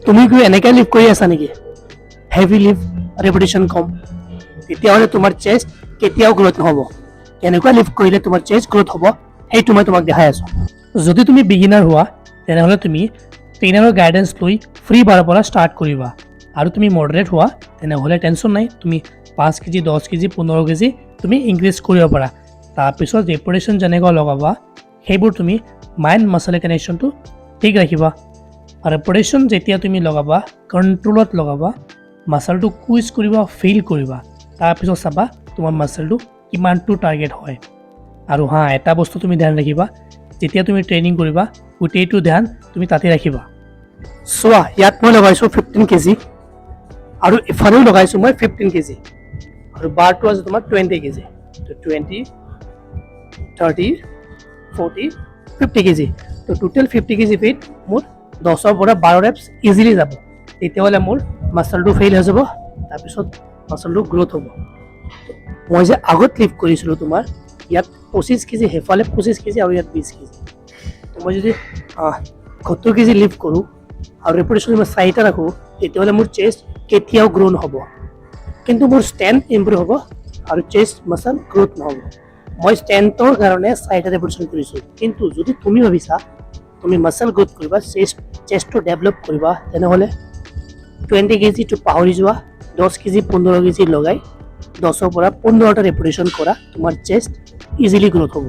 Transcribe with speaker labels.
Speaker 1: তুমি কি এনেকৈ লিফ্ট কৰি আছা নেকি? হেভি লিফ্ট, ৰেপিটেশ্যন কম, তেতিয়াহ'লে তোমাৰ চেষ্ট কেতিয়াও গ্ৰ'থ নহ'ব। কেনেকুৱা লিফ্ট কৰিলে তোমাৰ চেষ্ট গ্ৰ'থ হ'ব সেইটো মই তোমাক দেখাই আছোঁ। যদি তুমি বিগিনাৰ হোৱা তেনেহ'লে তুমি ট্ৰেইনাৰৰ গাইডেঞ্চ লৈ ফ্ৰী বাৰৰ পৰা ষ্টাৰ্ট কৰিবা। আৰু তুমি মডাৰেট হোৱা তেনেহ'লে টেনশ্যন নাই, তুমি 5 কেজি 10 কেজি 15 কেজি তুমি ইনক্ৰিজ কৰিব পাৰা। তাৰপিছত ৰেপিটেশ্যন যেনেকুৱা লগাবা সেইবোৰ তুমি মাইণ্ড মাছল কানেকশ্যনটো ঠিক ৰাখিবা। ৰেপিটেশ্যন যেতিয়া তুমি লগাবা কণ্ট্ৰলত লগাবা, মাছলটো কুইজ কৰিবা, ফিল কৰিবা, তাৰপিছত চাবা তোমাৰ মাছলটো কিমানটো টাৰ্গেট হয়। আৰু এটা বস্তু তুমি ধ্যান ৰাখিবা, যেতিয়া তুমি ট্ৰেইনিং কৰিবা গোটেইটো ধ্যান তুমি তাতে ৰাখিবা। চোৱা ইয়াত মই লগাইছোঁ 15 কেজি আৰু ইফালেও লগাইছোঁ মই 15 কেজি আৰু বাৰটো আছে তোমাৰ 20 কেজি। তো 20, 30, 40, 50 কেজি। তো টোটেল 50 কেজি ৱেইট মোৰ 10ৰ পৰা 12 ৰেপছ ইজিলি যাব। তেতিয়াহ'লে মোৰ মাছলটো ফেইল হৈ যাব, তাৰপিছত মাছলটো গ্ৰ'থ হ'ব। মই যে আগত লিফ্ট কৰিছিলোঁ তোমাৰ ইয়াত 25 কেজি, সেইফালে 25 কেজি আৰু ইয়াত 20 কেজি। তো মই যদি 70 কেজি লিফ্ট কৰোঁ আৰু ৰেপিটেশ্যন মই 4টা ৰাখোঁ তেতিয়াহ'লে মোৰ চেষ্ট কেতিয়াও গ্ৰ' নহ'ব, কিন্তু মোৰ ষ্ট্ৰেন্থ ইম্প্ৰুভ হ'ব আৰু চেষ্ট মাছল গ্ৰ'থ নহ'ব। মই ষ্ট্ৰেন্থৰ কাৰণে 4টা ৰেপিটেশ্যন কৰিছোঁ, কিন্তু যদি তুমি ভাবিছা তুমি মাছল গ্ৰ'থ কৰিবা, চেষ্টটো ডেভেলপ কৰিবা, তেনেহ'লে 20 কেজিটো পাহৰি যোৱা, 10 কেজি 15 কেজি লগাই 10ৰ পৰা 15টা ৰেপিটেশ্যন কৰা, তোমাৰ চেষ্ট ইজিলি গ্ৰ'থ হ'ব।